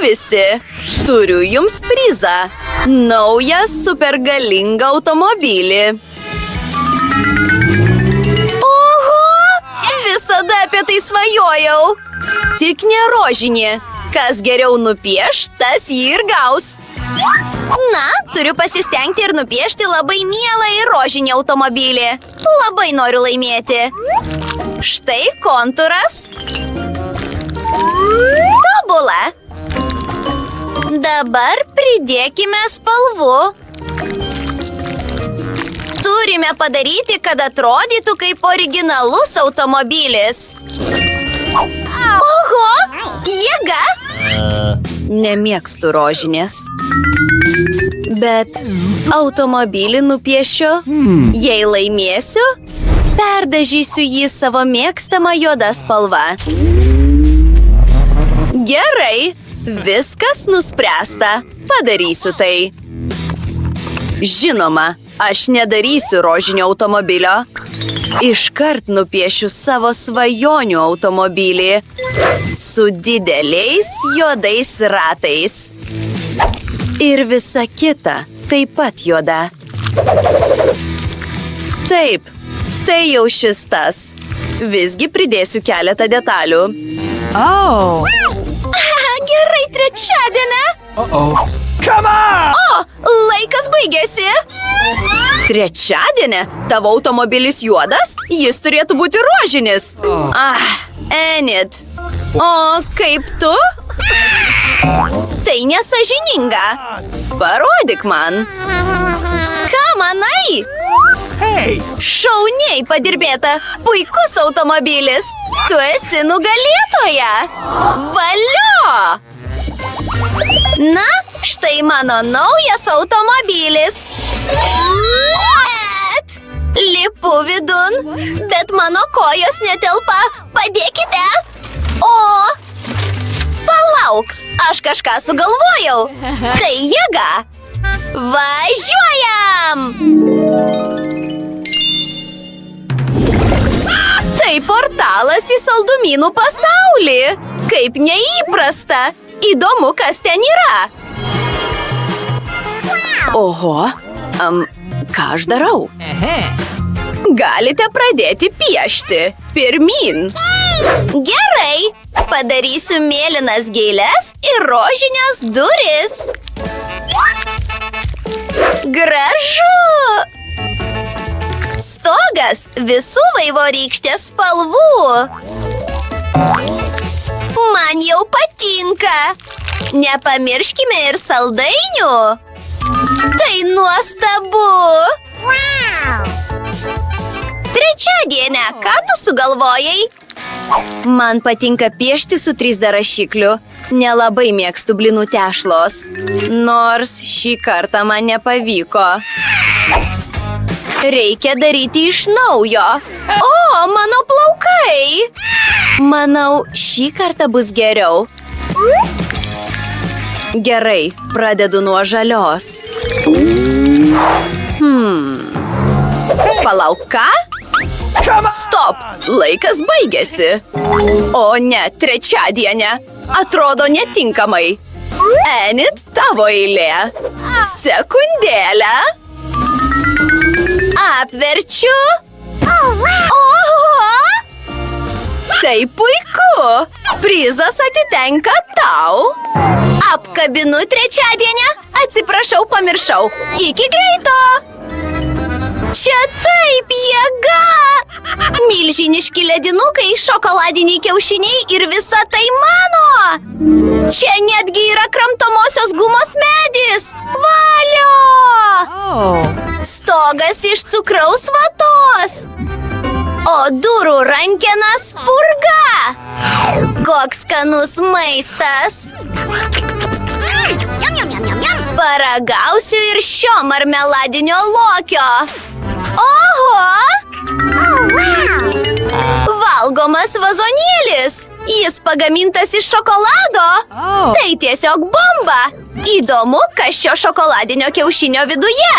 visi! Turiu jums prizą. Naują supergalingą automobilį. Oho! Visada apie tai svajojau. Tik ne rožinį. Kas geriau nupieš, tas jį ir gaus. Na, turiu pasistengti ir nupiešti labai mielą ir rožinį automobilį. Labai noriu laimėti. Štai kontūras. Tobula. Dabar pridėkime spalvų. Turime padaryti, kad atrodytų kaip originalus automobilis. Oho, jėga! Nemėgstu rožinės. Bet automobilį nupiešiu. Jei laimėsiu, perdažysiu jį savo mėgstamą juodą spalvą. Gerai, viskas nuspręsta. Padarysiu tai. Žinoma, aš nedarysiu rožinio automobilio. Iškart nupiešiu savo svajonių automobilį su dideliais juodais ratais. Ir visa kita taip pat juoda. Taip, tai jau šis tas. Visgi pridėsiu keletą detalių. Gerai, trečiadienį. Come on! O, laikas baigėsi. Trečiadienį? Tavo automobilis juodas? Jis turėtų būti rožinis. Enid. O kaip tu? Tai nesąžininga. Parodyk man. Ką manai? Hey! Šauniai padirbėta. Puikus automobilis. Tu esi nugalėtoja. Valio! Na, štai mano naujas automobilis. Lipu vidun, bet mano kojos netelpa. Padėkite. O, palauk, aš kažką sugalvojau. Tai jėga. Važiuojam! Tai portalas į saldumynų pasaulį. Kaip neįprasta. Įdomu, kas ten yra. Oho, ką aš darau? Galite pradėti piešti. Pirmyn. Gerai, padarysiu mėlynas gėles ir rožinės duris. Gražu. Stogas visų vaivorykštės spalvų. Man jau patinka. Nepamirškime ir saldainių. Tai nuostabu. Trečiadienį, ką tu sugalvojai? Man patinka piešti su 3D rašikliu. Nelabai mėgstu blynų tešlos. Nors šį kartą man nepavyko. Reikia daryti iš naujo. O, mano plaukai! Manau, šį kartą bus geriau. Gerai, pradedu nuo žalios. Palauk, ką? Stop! Laikas baigėsi. O ne, trečiadienį. Atrodo netinkamai. Enid, tavo eilė. Sekundėlę. Apverčiu. Oho! Tai puiku. Prizas atitenka tau. Apkabinu trečiadienį. Atsiprašau, pamiršau. Iki greito. Čia taip jėga. Milžiniški ledinukai, šokoladiniai kiaušiniai ir visa tai mano. Čia netgi yra kramtomosios gumos medis. Valio! Stogas iš cukraus vatos. O durų rankenas purga. Koks skanus maistas. Paragausiu ir šio marmeladinio lokio. Oho! Valgomas vazonėlis. Jis pagamintas iš šokolado. Tai tiesiog bomba. Įdomu, kas šio šokoladinio kiaušinio viduje.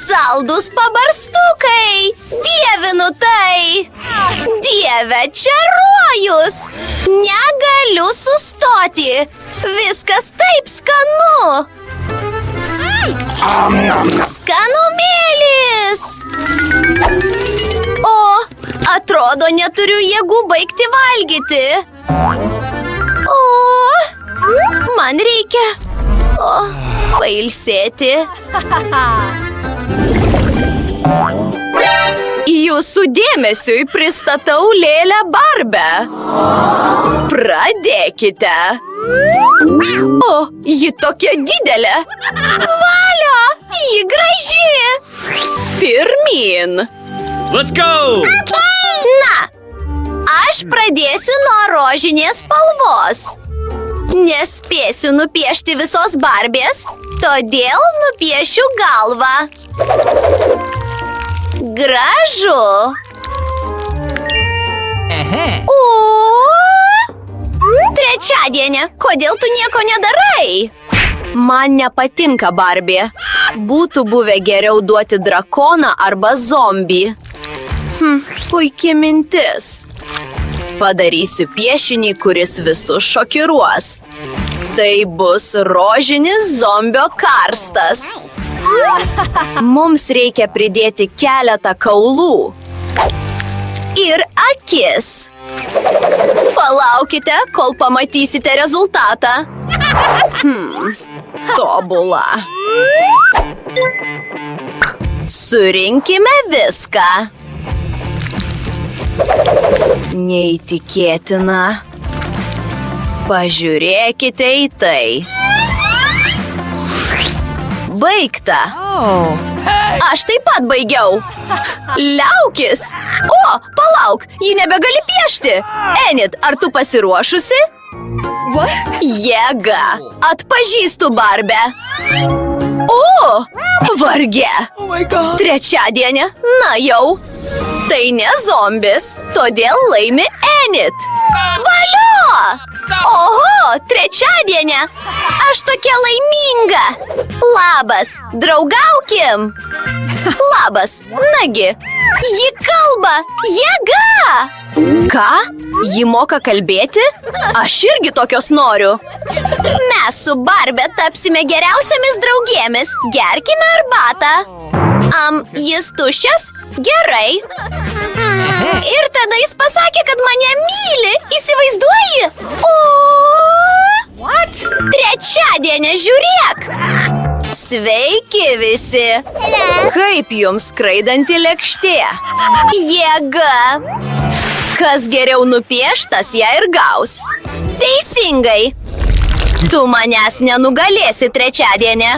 Saldus pabarstukai. Dievinu tai. Dieve, čia rojus. Negaliu sustoti. paragauti. Viskas taip skanu. Skanumėlis. O, atrodo, neturiu jėgų baigti valgyti. O, man reikia pailsėti. Jūsų dėmesiui pristatau Lėlę Barbę. Pradėkite. O, ji tokia didelė. Valio, ji graži. Pirmyn. Let's go! Na, aš pradėsiu nuo rožinės spalvos. Nespėsiu nupiešti visos Barbės, todėl nupiešiu galvą. Gražu. O! Trečiadienį, kodėl tu nieko nedarai? Man nepatinka Barbė. Būtų buvę geriau duoti drakoną arba zombį. Puikia mintis. Padarysiu piešinį, kuris visus šokiruos. Tai bus rožinis zombio karstas. Mums reikia pridėti keletą kaulų. Ir akis. Palaukite, kol pamatysite rezultatą. Tobula. Surinkime viską. Neįtikėtina. Pažiūrėkite į tai. Baigta. Aš taip pat baigiau. Liaukis. O, palauk, ji nebegali piešti. Enid, ar tu pasiruošusi? Jėga. Atpažįstu Barbę. O, varge. Oh my god! Trečiadienį, na jau. Tai ne zombis, todėl laimi Enid. Valio! Oho, trečiadienį. Aš tokia laiminga. Labas, draugaukim. Labas, nagi. Ji kalba, jėga. Ką? Ji moka kalbėti? Aš irgi tokios noriu. Mes su Barbė tapsime geriausiamis draugėmis. Gerkime arbatą. Jis tuščias? Gerai. Ir tada jis pasakė, kad mane myli. Įsivaizduoji? O! What? Trečiadienį, žiūrėk. Sveiki visi. Kaip jums skraidanti lėkštė? Jėga. Kas geriau nupieštas, ją ir gaus. Teisingai. Tu manęs nenugalėsi trečiadienį.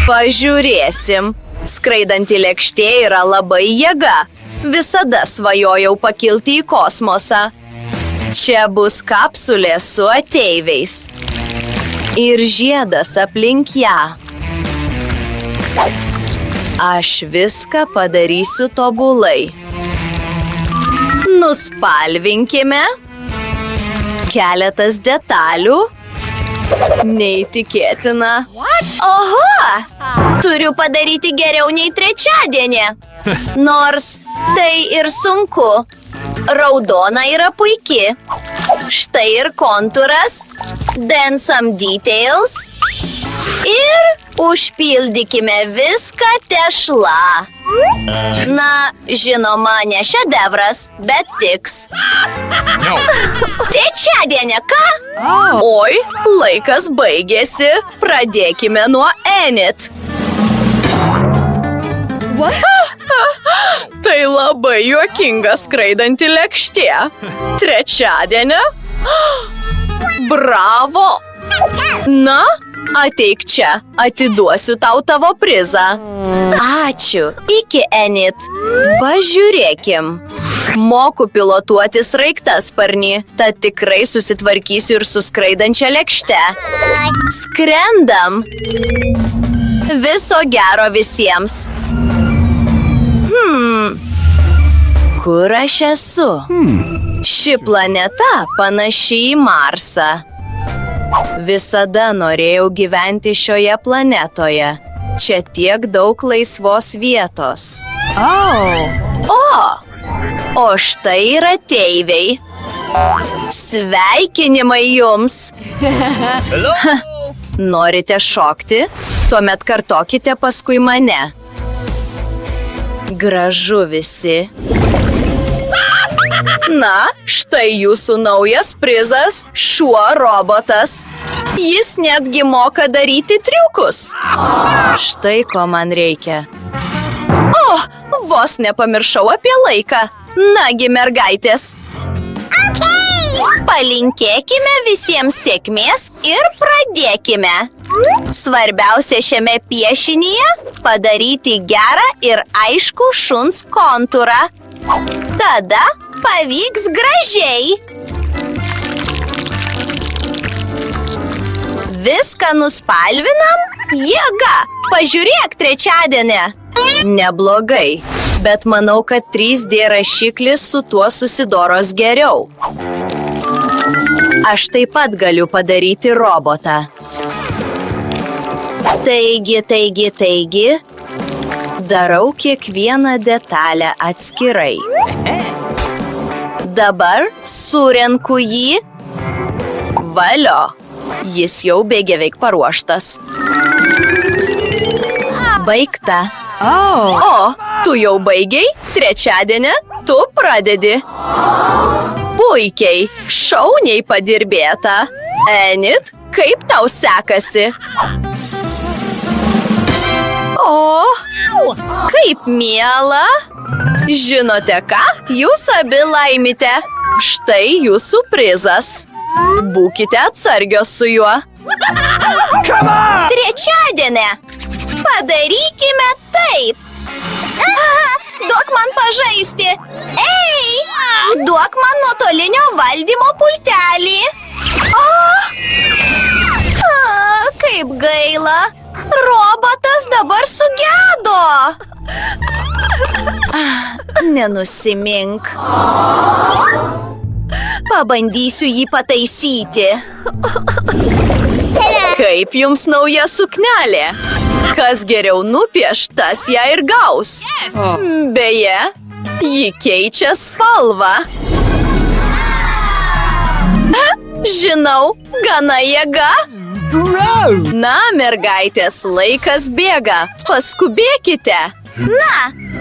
Pažiūrėsim. Skraidanti lėkštė yra labai jėga. Visada svajojau pakilti į kosmosą. Čia bus kapsulė su ateiviais. Ir žiedas aplink ją. Aš viską padarysiu tobulai. Nuspalvinkime. Keletas detalių. Neįtikėtina. Oho! Turiu padaryti geriau nei trečiadienį. Nors tai ir sunku. Raudona yra puiki. Štai ir kontūras. Then some details. Ir užpildykime viską tešla. Na, žinoma, ne šedevras, bet tiks. Trečiadienį, ką? Oi, laikas baigėsi. Pradėkime nuo Enid. Tai labai juokinga skraidanti lėkštė. Trečiadienį? Bravo! Na, ateik čia, atiduosiu tau tavo prizą. Ačiū. Iki, Enid. Pažiūrėkim. Moku pilotuoti sraigtasparnį, tad tikrai susitvarkysiu ir su skraidančia lėkšte. Skrendam. Viso gero visiems. Kur aš esu? Ši planeta panaši į Marsą. Visada norėjau gyventi šioje planetoje. Čia tiek daug laisvos vietos. O štai ir ateiviai. Sveikinimai jums! Hello. Norite šokti? Tuomet kartokite paskui mane. Gražu visi. Na, štai jūsų naujas prizas – šuo robotas. Jis netgi moka daryti triukus. Štai ko man reikia. O, vos nepamiršau apie laiką. Nagi, mergaitės. Palinkėkime visiems sėkmės ir pradėkime. Svarbiausia šiame piešinyje – padaryti gerą ir aiškų šuns kontūrą. Tada pavyks gražiai. Viską nuspalvinam? Jėga! Pažiūrėk trečiadienį. Neblogai, bet manau, kad 3D rašiklis su tuo susidoros geriau. Aš taip pat galiu padaryti robotą. Taigi. Darau kiekvieną detalę atskirai. Dabar surenku jį. Valio. Jis jau beveik paruoštas. Baigta. O, tu jau baigiai? Trečiadienį tu pradedi. Puikiai, šauniai padirbėta. Enid, kaip tau sekasi? O, kaip miela. Žinote ką? Jūs abi laimite. Štai jūsų prizas. Būkite atsargios su juo. Trečiadienį. Padarykime taip. Duok man pažaisti. Ei, duok man nuotolinio valdymo pultelį. Kaip gaila. Robotas dabar sugedo. Nenusimink. Pabandysiu jį pataisyti. Kaip jums nauja suknelė? Kas geriau nupieš, tas ją ir gaus. Beje, ji keičia spalvą. Žinau, gana jėga. Na, mergaitės, laikas bėga. Paskubėkite. Na,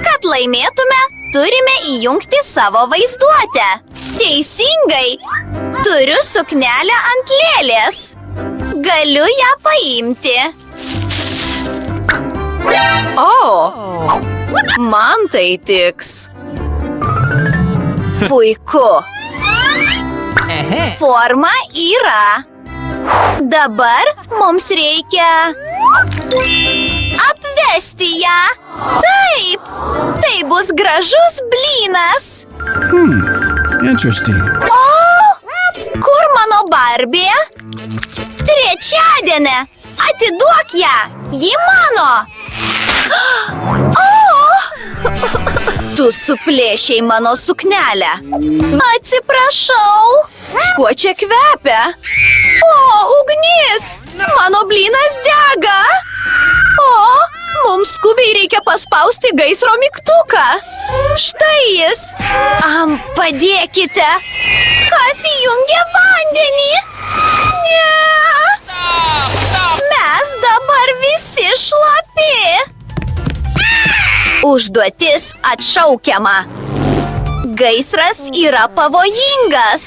kad laimėtume, turime įjungti savo vaizduotę. Teisingai. Turiu suknelę ant lėlės. Galiu ją paimti. O, man tai tiks. Puiku. Forma yra. Dabar mums reikia apvesti ją. Taip, tai bus gražus blynas. Interesting. O, kur mano Barbie? Trečiadienį. Atiduok ją. Ji mano. Tu suplėšiai mano suknelę. Atsiprašau. Kuo čia kvepia? O, ugnis! Mano blynas dega. O, mums skubiai reikia paspausti gaisro mygtuką. Štai jis. Padėkite. Kas įjungė vandenį? Ne. Mes dabar visi šlapi. Užduotis atšaukiama. Gaisras yra pavojingas.